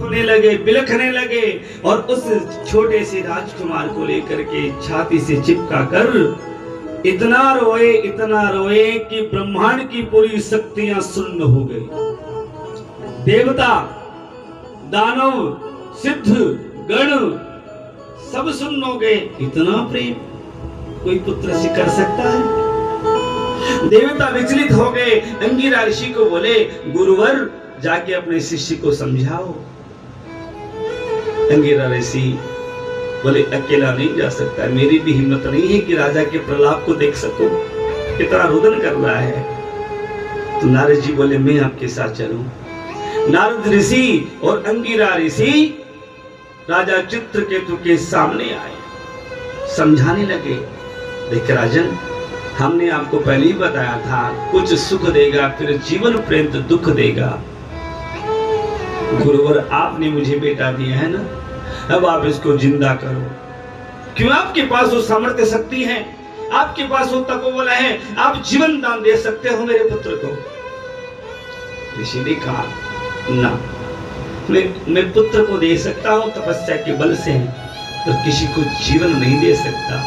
होने लगे, बिलखने लगे और उस छोटे से राजकुमार को लेकर के छाती से चिपका कर इतना रोए कि ब्रह्मांड की पूरी शक्तियां शून्य हो गई। देवता, दानव, सिद्ध, गण सब शून्य हो गए। इतना प्रेम कोई पुत्र से कर सकता है? देवता विचलित हो गए। अंगिरा ऋषि को बोले, गुरुवर जाके अपने शिष्य को समझाओ। अंगिरा ऋषि बोले, अकेला नहीं जा सकता, मेरी भी हिम्मत नहीं है कि राजा के प्रलाप को देख सकूं, कितना रुदन कर रहा है। तो नारद जी बोले, मैं आपके साथ चलूं। नारद ऋषि और अंगिरा ऋषि राजा चित्रकेतु के सामने आए, समझाने लगे, देख राजन, हमने आपको पहले ही बताया था, कुछ सुख देगा फिर जीवन पर्यंत दुख देगा। गुरुवर, आपने मुझे बेटा दिया है ना, अब आप इसको जिंदा करो। क्यों? आपके पास वो सामर्थ्य शक्ति है, आपके पास वो तपोबल है, आप जीवन दान दे सकते हो मेरे पुत्र को। ऋषि ने कहा, ना, मैं पुत्र को दे सकता हूं तपस्या के बल से, तो किसी को जीवन नहीं दे सकता।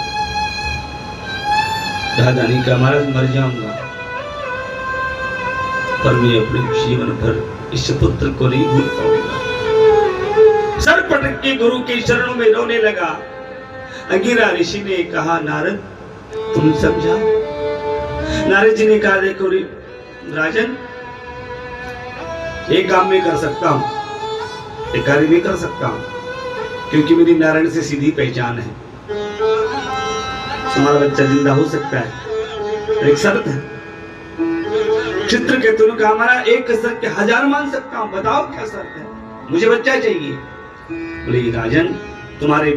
राजा ने कहा, महाराज मर जाऊंगा पर मैं अपने जीवन भर इस पुत्र को नहीं भूल पाऊंगा। सर पटक के गुरु के चरणों में रोने लगा। अंगिरा ऋषि ने कहा, नारद तुम समझा। नारद जी ने कहा, देखो राजन, एक काम मैं कर सकता हूं, एक कार्य भी कर सकता हूं, क्योंकि मेरी नारायण से सीधी पहचान है। तुम्हारा बच्चा जिंदा हो सकता है, एक शर्त है। चित्रकेतु ने कहा, हमारा एक शर्त के 1000 मान सकता हूं, बताओ क्या शर्त है, मुझे बच्चा चाहिए। बोले, राजन, तुम्हारे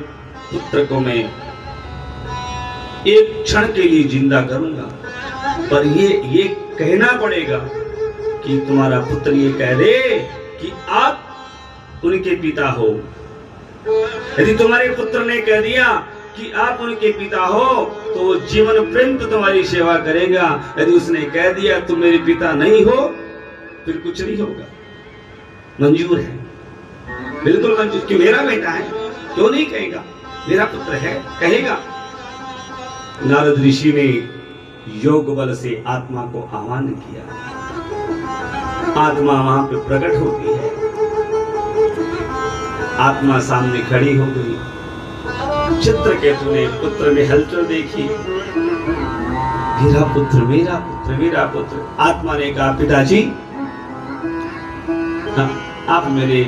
पुत्र को मैं एक क्षण के लिए जिंदा करूंगा, पर ये कहना पड़ेगा कि तुम्हारा पुत्र ये कह दे कि आप उनके पिता हो। यदि तुम्हारे पुत्र ने कह दिया कि आप उनके पिता हो तो वो जीवन पर्यंत तुम्हारी सेवा करेगा। यदि उसने कह दिया तुम मेरे पिता नहीं हो, फिर कुछ नहीं होगा। मंजूर है, बिल्कुल मंजूर, कि मेरा बेटा है, क्यों नहीं कहेगा, मेरा पुत्र है, कहेगा। नारद ऋषि ने योग बल से आत्मा को आह्वान किया। आत्मा वहां पे प्रकट होती है। आत्मा सामने खड़ी हो गई। चित्रकेतु ने पुत्र में हलचल देखी, मेरा पुत्र, मेरा पुत्र, मेरा पुत्र। आत्मा ने कहा, पिताजी, आप मेरे